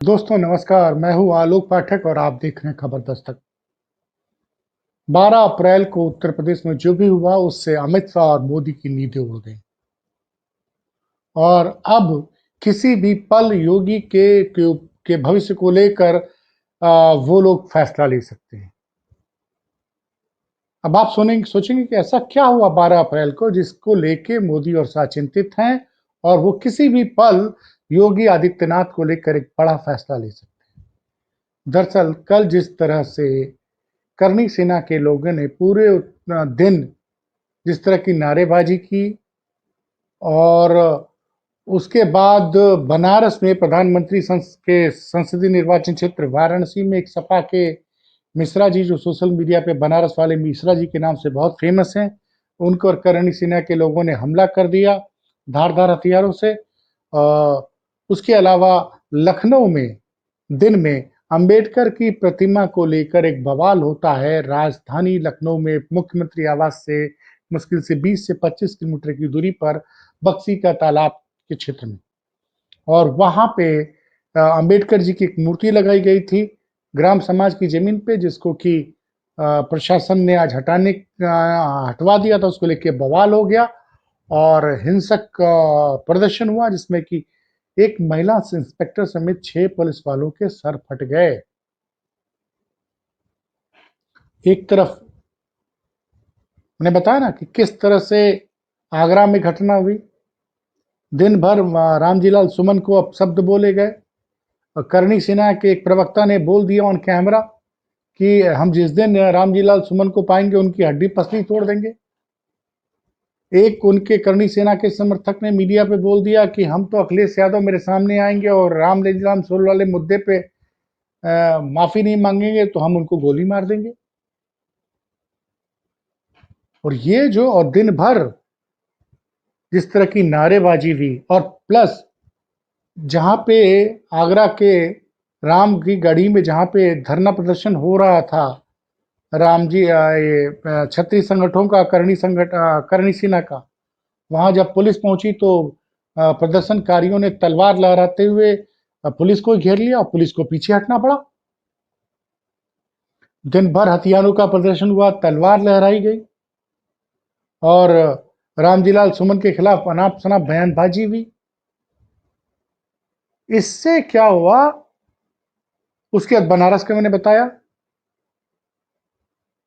दोस्तों नमस्कार, मैं हूं आलोक पाठक और आप देख रहे हैं खबर दस्तक। 12 अप्रैल को उत्तर प्रदेश में जो भी हुआ उससे अमित शाह और मोदी की नींदें उड़ गई और अब किसी भी पल योगी के भविष्य को लेकर वो लोग फैसला ले सकते हैं। अब आप सोचेंगे कि ऐसा क्या हुआ 12 अप्रैल को जिसको लेके मोदी और शाह चिंतित हैं और वो किसी भी पल योगी आदित्यनाथ को लेकर एक बड़ा फैसला ले सकते हैं। दरअसल कल जिस तरह से करनी सेना के लोगों ने पूरे दिन जिस तरह की नारेबाजी की और उसके बाद बनारस में प्रधानमंत्री के संसदीय निर्वाचन क्षेत्र वाराणसी में एक सपा के मिश्रा जी जो सोशल मीडिया पे बनारस वाले मिश्रा जी के नाम से बहुत फेमस हैं, उनको और करनी सेना के लोगों ने हमला कर दिया धारदार हथियारों से। उसके अलावा लखनऊ में दिन में अंबेडकर की प्रतिमा को लेकर एक बवाल होता है। राजधानी लखनऊ में मुख्यमंत्री आवास से मुश्किल से 20 से 25 किलोमीटर की दूरी पर बक्सी का तालाब के क्षेत्र में, और वहां पे अंबेडकर जी की एक मूर्ति लगाई गई थी ग्राम समाज की जमीन पे, जिसको कि प्रशासन ने आज हटवा दिया था। उसको लेके बवाल हो गया और हिंसक प्रदर्शन हुआ जिसमें कि एक महिला इंस्पेक्टर समेत 6 पुलिस वालों के सर फट गए। एक तरफ मैंने बताया ना कि किस तरह से आगरा में घटना हुई, दिन भर रामजीलाल सुमन को अपशब्द बोले गए और करनी सेना के एक प्रवक्ता ने बोल दिया ऑन कैमरा कि हम जिस दिन रामजीलाल सुमन को पाएंगे उनकी हड्डी पसली तोड़ देंगे। एक उनके करनी सेना के समर्थक ने मीडिया पे बोल दिया कि हम तो अखिलेश यादव मेरे सामने आएंगे और राम सोल वाले मुद्दे पे माफी नहीं मांगेंगे तो हम उनको गोली मार देंगे। और ये जो और दिन भर जिस तरह की नारेबाजी हुई और प्लस जहां पे आगरा के राम की गढ़ी में जहां पे धरना प्रदर्शन हो रहा था, राम जी ये क्षत्रिय संगठनों का करनी सेना का, वहां जब पुलिस पहुंची तो प्रदर्शनकारियों ने तलवार लहराते हुए पुलिस को घेर लिया और पुलिस को पीछे हटना पड़ा। दिन भर हथियारों का प्रदर्शन हुआ, तलवार लहराई गई और रामजीलाल सुमन के खिलाफ अनाप शनाप बयानबाजी हुई। इससे क्या हुआ, उसके बाद बनारस का मैंने बताया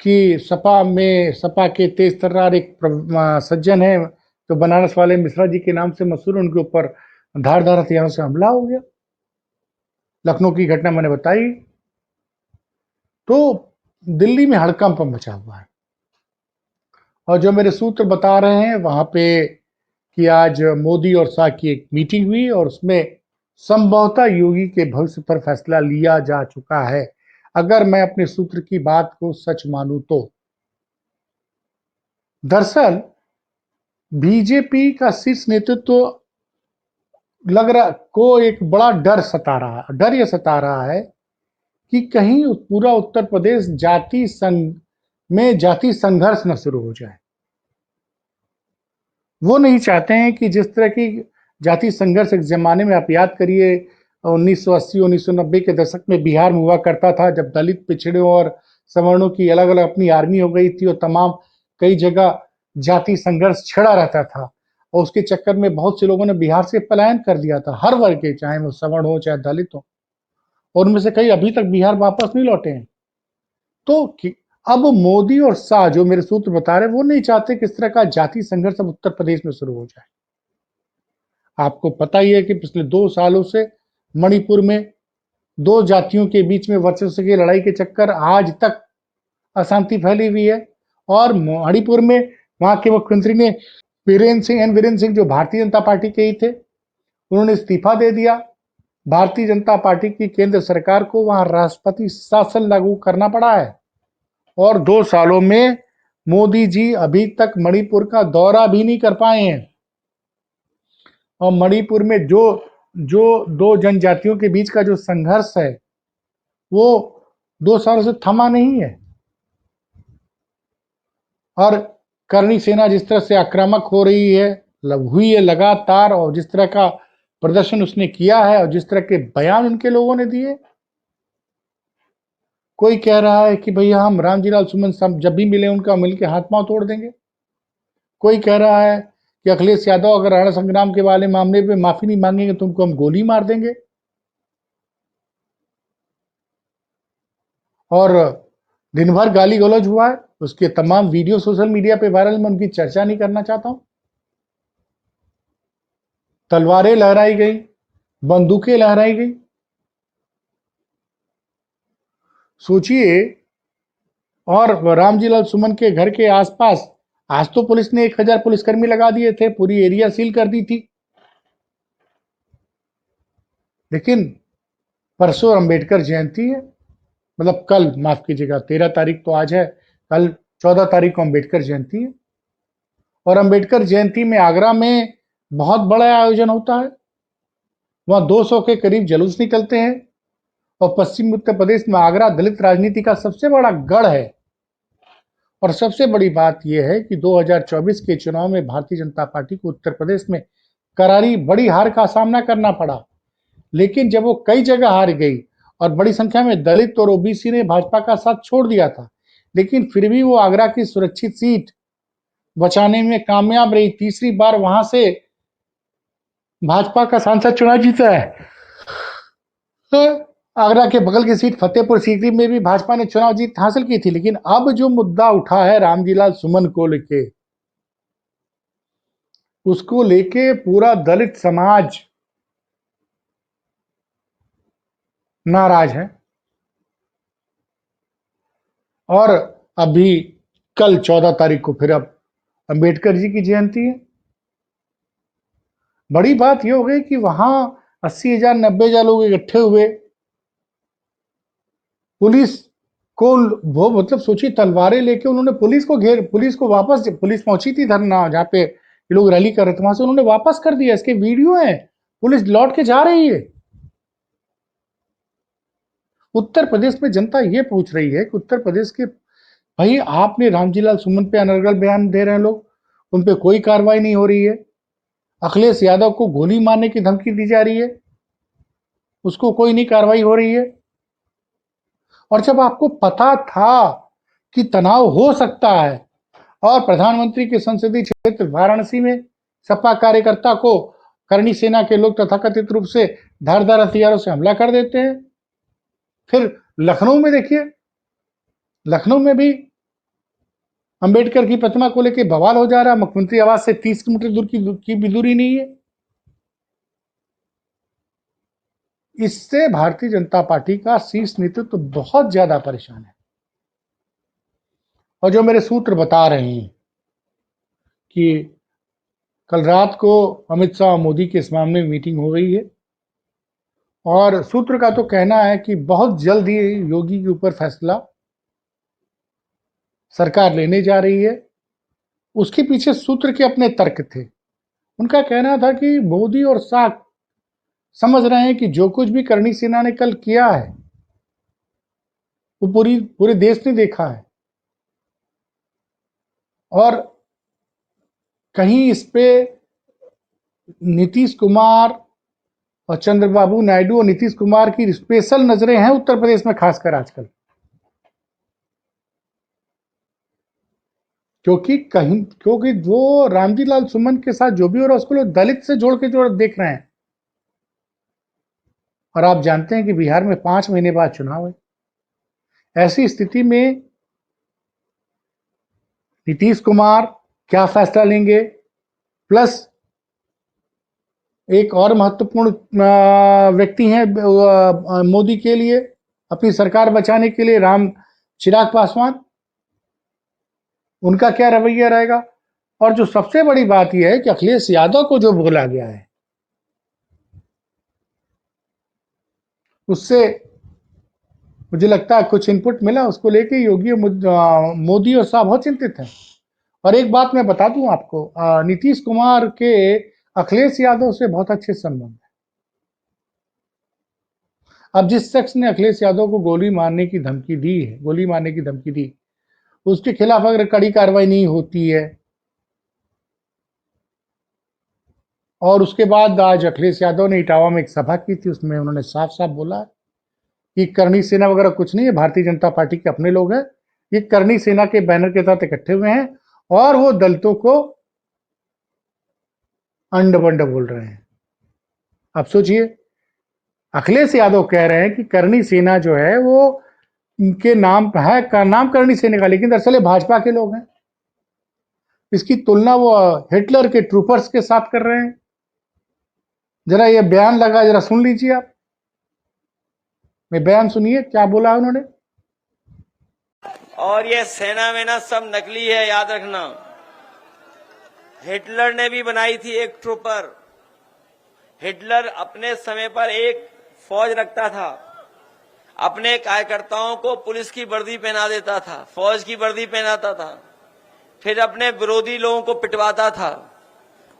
कि सपा के तेज तर्रार एक सज्जन है तो बनारस वाले मिश्रा जी के नाम से मशहूर, उनके ऊपर धारदार हथियारों से हमला हो गया। लखनऊ की घटना मैंने बताई। तो दिल्ली में हड़कंप मचा हुआ है और जो मेरे सूत्र बता रहे हैं वहां पे कि आज मोदी और शाह की एक मीटिंग हुई और उसमें संभवतः योगी के भविष्य पर फैसला लिया जा चुका है, अगर मैं अपने सूत्र की बात को सच मानूं तो। दरअसल बीजेपी का शीर्ष नेतृत्व लग रहा को एक बड़ा डर यह सता रहा है कि कहीं पूरा उत्तर प्रदेश जाति संघर्ष न शुरू हो जाए। वो नहीं चाहते हैं कि जिस तरह की जाति संघर्ष एक जमाने में आप याद करिए 1980 1990 के दशक में बिहार में हुआ करता था, जब दलित पिछड़ों और सवर्णों की अलग अलग अपनी आर्मी हो गई थी और तमाम कई जगह जाति संघर्ष छिड़ा रहता था और उसके चक्कर में बहुत से लोगों ने बिहार से पलायन कर दिया था, हर वर्ग के, चाहे वो सवर्ण हो चाहे दलित हो, और उनमें से कई अभी तक बिहार वापस नहीं लौटे हैं। तो अब मोदी और शाह जो मेरे सूत्र बता रहे हैं वो नहीं चाहते कि इस तरह का जाति संघर्ष अब उत्तर प्रदेश में शुरू हो जाए। आपको पता ही है कि पिछले 2 सालों से मणिपुर में दो जातियों के बीच में वर्चस्व की लड़ाई के चक्कर आज तक अशांति फैली हुई है और मणिपुर में वहां के मुख्यमंत्री ने वीरेंद्र सिंह जो भारतीय जनता पार्टी के ही थे, उन्होंने इस्तीफा दे दिया। भारतीय जनता पार्टी की केंद्र सरकार को वहां राष्ट्रपति शासन लागू करना पड़ा है और 2 सालों में मोदी जी अभी तक मणिपुर का दौरा भी नहीं कर पाए हैं और मणिपुर में जो जो दो जनजातियों के बीच का जो संघर्ष है वो 2 सालों से थमा नहीं है। और करनी सेना जिस तरह से आक्रामक हो रही है, हुई है लगातार, और जिस तरह का प्रदर्शन उसने किया है और जिस तरह के बयान उनके लोगों ने दिए, कोई कह रहा है कि भैया हम रामजीलाल सुमन सब जब भी मिले उनका मिलके हाथ पांव तोड़ देंगे। कोई कह रहा है कि अखिलेश यादव अगर अण संग्राम के वाले मामले पे माफी नहीं मांगेंगे तो उनको हम गोली मार देंगे। और दिन भर गाली गलौज हुआ है, उसके तमाम वीडियो सोशल मीडिया पे वायरल, मैं उनकी चर्चा नहीं करना चाहता हूं। तलवारें लहराई गई, बंदूकें लहराई गई। सोचिए, और रामजीलाल सुमन के घर के आसपास आज तो पुलिस ने 1000 पुलिसकर्मी लगा दिए थे, पूरी एरिया सील कर दी थी। लेकिन परसों अंबेडकर जयंती है, मतलब कल, माफ कीजिएगा, 13 तारीख तो आज है, कल 14 तारीख को अंबेडकर जयंती है। और अंबेडकर जयंती में आगरा में बहुत बड़ा आयोजन होता है। वहां 200 के करीब जुलूस निकलते हैं। और पश्चिम उत्तर प्रदेश में आगरा दलित राजनीति का सबसे बड़ा गढ़ है। और सबसे बड़ी बात यह है कि 2024 के चुनाव में भारतीय जनता पार्टी को उत्तर प्रदेश में करारी बड़ी हार का सामना करना पड़ा। लेकिन जब वो कई जगह हार गई और बड़ी संख्या में दलित और ओबीसी ने भाजपा का साथ छोड़ दिया था, लेकिन फिर भी वो आगरा की सुरक्षित सीट बचाने में कामयाब रही। तीसरी बार वहां से भाजपा का सांसद चुनाव जीता है। तो आगरा के बगल की सीट फतेहपुर सीकरी में भी भाजपा ने चुनाव जीत हासिल की थी। लेकिन अब जो मुद्दा उठा है रामजीलाल सुमन को लेके, उसको लेके पूरा दलित समाज नाराज है। और अभी कल 14 तारीख को फिर अब अंबेडकर जी की जयंती है। बड़ी बात यह हो गई कि वहां 80,000 90,000 लोग इकट्ठे हुए। पुलिस को, वो मतलब सोचिए, तलवारें लेके उन्होंने पुलिस को घेर, पुलिस को वापस, पुलिस पहुंची थी धरना जहां पे ये लोग रैली कर रहे थे, वहां से उन्होंने वापस कर दिया। इसके वीडियो है, पुलिस लौट के जा रही है। उत्तर प्रदेश में जनता ये पूछ रही है कि उत्तर प्रदेश के, भाई आपने रामजीलाल सुमन पे अनर्गल बयान दे रहे हैं लोग, उन पे कोई कार्रवाई नहीं हो रही है। अखिलेश यादव को गोली मारने की धमकी दी जा रही है, उसको कोई नहीं कार्रवाई हो रही है। और जब आपको पता था कि तनाव हो सकता है और प्रधानमंत्री के संसदीय क्षेत्र वाराणसी में सपा कार्यकर्ता को करणी सेना के लोग तथाकथित रूप से धारदार हथियारों से हमला कर देते हैं। फिर लखनऊ में देखिए, लखनऊ में भी अंबेडकर की प्रतिमा को लेकर बवाल हो जा रहा है। मुख्यमंत्री आवास से 30 किलोमीटर दूर की भी दूरी नहीं है। इससे भारतीय जनता पार्टी का शीर्ष नेतृत्व तो बहुत ज्यादा परेशान है। और जो मेरे सूत्र बता रहे हैं कि कल रात को अमित शाह और मोदी के इस मामले में मीटिंग हो गई है और सूत्र का तो कहना है कि बहुत जल्द ही योगी के ऊपर फैसला सरकार लेने जा रही है। उसके पीछे सूत्र के अपने तर्क थे। उनका कहना था कि मोदी और शाह समझ रहे हैं कि जो कुछ भी करणी सेना ने कल किया है वो पूरे देश ने देखा है और कहीं इस पे नीतीश कुमार और चंद्रबाबू नायडू और नीतीश कुमार की स्पेशल नजरें हैं उत्तर प्रदेश में, खासकर आजकल। क्योंकि वो रामजीलाल सुमन के साथ जो भी हो रहा है उसको लोग दलित से जोड़ के जो देख रहे हैं। और आप जानते हैं कि बिहार में 5 महीने बाद चुनाव है। ऐसी स्थिति में नीतीश कुमार क्या फैसला लेंगे, प्लस एक और महत्वपूर्ण व्यक्ति हैं मोदी के लिए, अपनी सरकार बचाने के लिए, राम चिराग पासवान, उनका क्या रवैया रहेगा। और जो सबसे बड़ी बात यह है कि अखिलेश यादव को जो बोला गया है उससे मुझे लगता है कुछ इनपुट मिला, उसको लेके योगी मोदी और शाह बहुत चिंतित हैं। और एक बात मैं बता दूं आपको, नीतीश कुमार के अखिलेश यादव से बहुत अच्छे संबंध है। अब जिस शख्स ने अखिलेश यादव को गोली मारने की धमकी दी है, गोली मारने की धमकी दी, उसके खिलाफ अगर कड़ी कार्रवाई नहीं होती है और उसके बाद आज अखिलेश यादव ने इटावा में एक सभा की थी, उसमें उन्होंने साफ साफ बोला कि करनी सेना वगैरह कुछ नहीं है, भारतीय जनता पार्टी के अपने लोग हैं, ये करनी सेना के बैनर के तहत इकट्ठे हुए हैं और वो दलितों को अंड बंड बोल रहे हैं। अब सोचिए, अखिलेश यादव कह रहे हैं कि करनी सेना जो है वो उनके नाम है का नाम करनी सेना का, लेकिन दरअसल भाजपा के लोग हैं। इसकी तुलना वो हिटलर के ट्रूपर्स के साथ कर रहे हैं। जरा ये बयान लगा, जरा सुन लीजिए आप। मैं बयान सुनिए क्या बोला उन्होंने। और ये सेना वेना सब नकली है, याद रखना। हिटलर ने भी बनाई थी एक ट्रूपर। हिटलर अपने समय पर एक फौज रखता था, अपने कार्यकर्ताओं को पुलिस की वर्दी पहना देता था, फौज की वर्दी पहनाता था, फिर अपने विरोधी लोगों को पिटवाता था।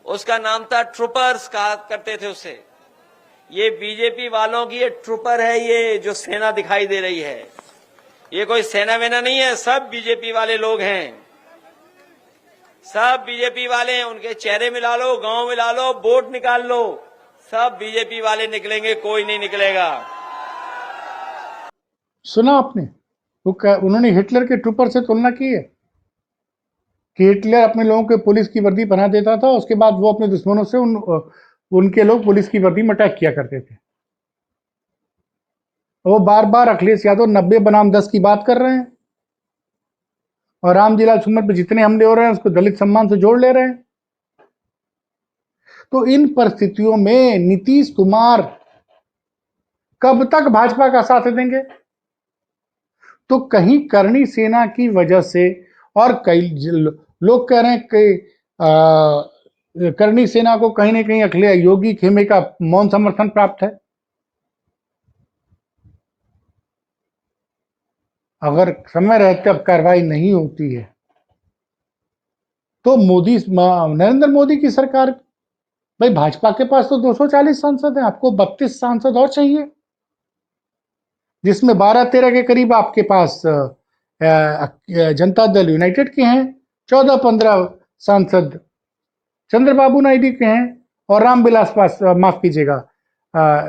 उसका नाम था ट्रूपर्स, कहा करते थे उसे। ये बीजेपी वालों की ये ट्रूपर है, ये जो सेना दिखाई दे रही है, ये कोई सेना वेना नहीं है, सब बीजेपी वाले लोग हैं, सब बीजेपी वाले हैं। उनके चेहरे मिला लो, गांव मिला लो, वोट निकाल लो, सब बीजेपी वाले निकलेंगे, कोई नहीं निकलेगा। सुना आपने? उन्होंने हिटलर के ट्रूपर से तुलना की है कि हिटलर अपने लोगों को पुलिस की वर्दी पहना देता था, उसके बाद वो अपने दुश्मनों से उनके लोग पुलिस की वर्दी में अटैक किया करते थे। वो बार बार अखिलेश यादव 90 बनाम 10 की बात कर रहे हैं और रामजीलाल सुमर पे जितने हमले हो रहे हैं उसको दलित सम्मान से जोड़ ले रहे हैं। तो इन परिस्थितियों में नीतीश कुमार कब तक भाजपा का साथ देंगे? तो कहीं करनी सेना की वजह से, और कई लोग कह रहे हैं कि करनी सेना को कहीं ना कहीं अखिलेश योगी खेमे का मौन समर्थन प्राप्त है। अगर समय रहते अब कार्रवाई नहीं होती है तो नरेंद्र मोदी की सरकार, भाई भाजपा के पास तो 240 सांसद हैं, आपको 32 सांसद और चाहिए, जिसमें 12-13 के करीब आपके पास जनता दल यूनाइटेड के हैं, 14-15 सांसद चंद्रबाबू नायडू के हैं और रामविलास माफ कीजिएगा,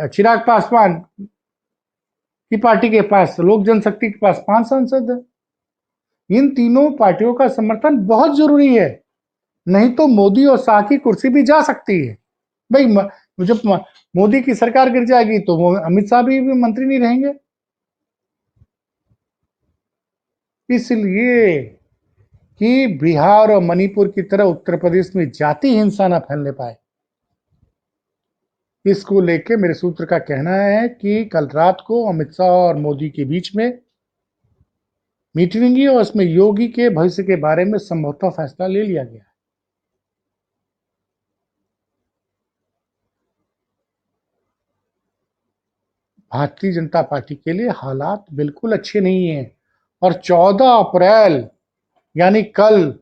चिराग पासवान की पार्टी के पास, लोक जनशक्ति के पास 5 सांसद है। इन तीनों पार्टियों का समर्थन बहुत जरूरी है, नहीं तो मोदी और शाह की कुर्सी भी जा सकती है। भाई जब मोदी की सरकार गिर जाएगी तो अमित शाह भी मंत्री नहीं रहेंगे। इसलिए कि बिहार और मणिपुर की तरह उत्तर प्रदेश में जाति हिंसा न फैलने पाए, इसको लेके मेरे सूत्र का कहना है कि कल रात को अमित शाह और मोदी के बीच में मीटिंग हुई और उसमें योगी के भविष्य के बारे में संभवतः फैसला ले लिया गया। भारतीय जनता पार्टी के लिए हालात बिल्कुल अच्छे नहीं हैं और 14 अप्रैल यानी कल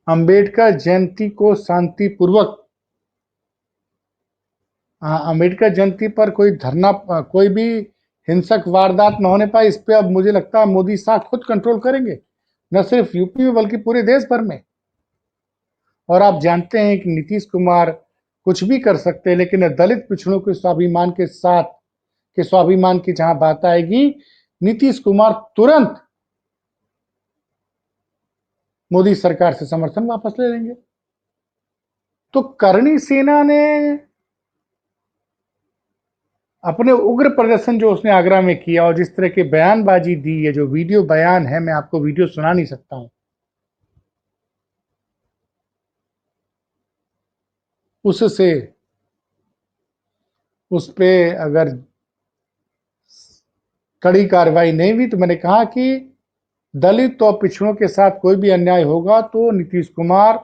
अंबेडकर जयंती को शांतिपूर्वक, अंबेडकर जयंती पर कोई धरना, कोई भी हिंसक वारदात न होने पाए, इस पे अब मुझे लगता है मोदी शाह खुद कंट्रोल करेंगे, न सिर्फ यूपी में बल्कि पूरे देश भर में। और आप जानते हैं कि नीतीश कुमार कुछ भी कर सकते हैं, लेकिन दलित पिछड़ों के स्वाभिमान के साथ के स्वाभिमान की जहां बात आएगी, नीतीश कुमार तुरंत मोदी सरकार से समर्थन वापस ले लेंगे। तो करणी सेना ने अपने उग्र प्रदर्शन जो उसने आगरा में किया और जिस तरह की बयानबाजी दी है, जो वीडियो बयान है, मैं आपको वीडियो सुना नहीं सकता हूं, उससे उस पे अगर कड़ी कार्रवाई नहीं हुई तो मैंने कहा कि दलित और पिछड़ों के साथ कोई भी अन्याय होगा तो नीतीश कुमार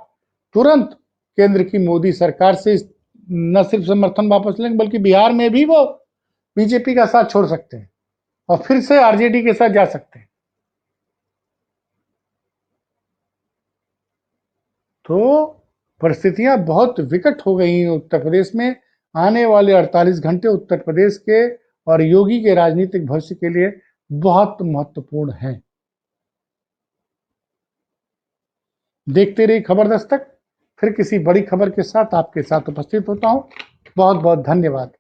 तुरंत केंद्र की मोदी सरकार से न सिर्फ समर्थन वापस लेंगे बल्कि बिहार में भी वो बीजेपी का साथ छोड़ सकते हैं और फिर से आरजेडी के साथ जा सकते हैं। तो परिस्थितियां बहुत विकट हो गई हैं उत्तर प्रदेश में। आने वाले 48 घंटे उत्तर प्रदेश के और योगी के राजनीतिक भविष्य के लिए बहुत महत्वपूर्ण हैं। देखते रहिए खबर दस्तक। फिर किसी बड़ी खबर के साथ आपके साथ उपस्थित होता हूं। बहुत बहुत धन्यवाद।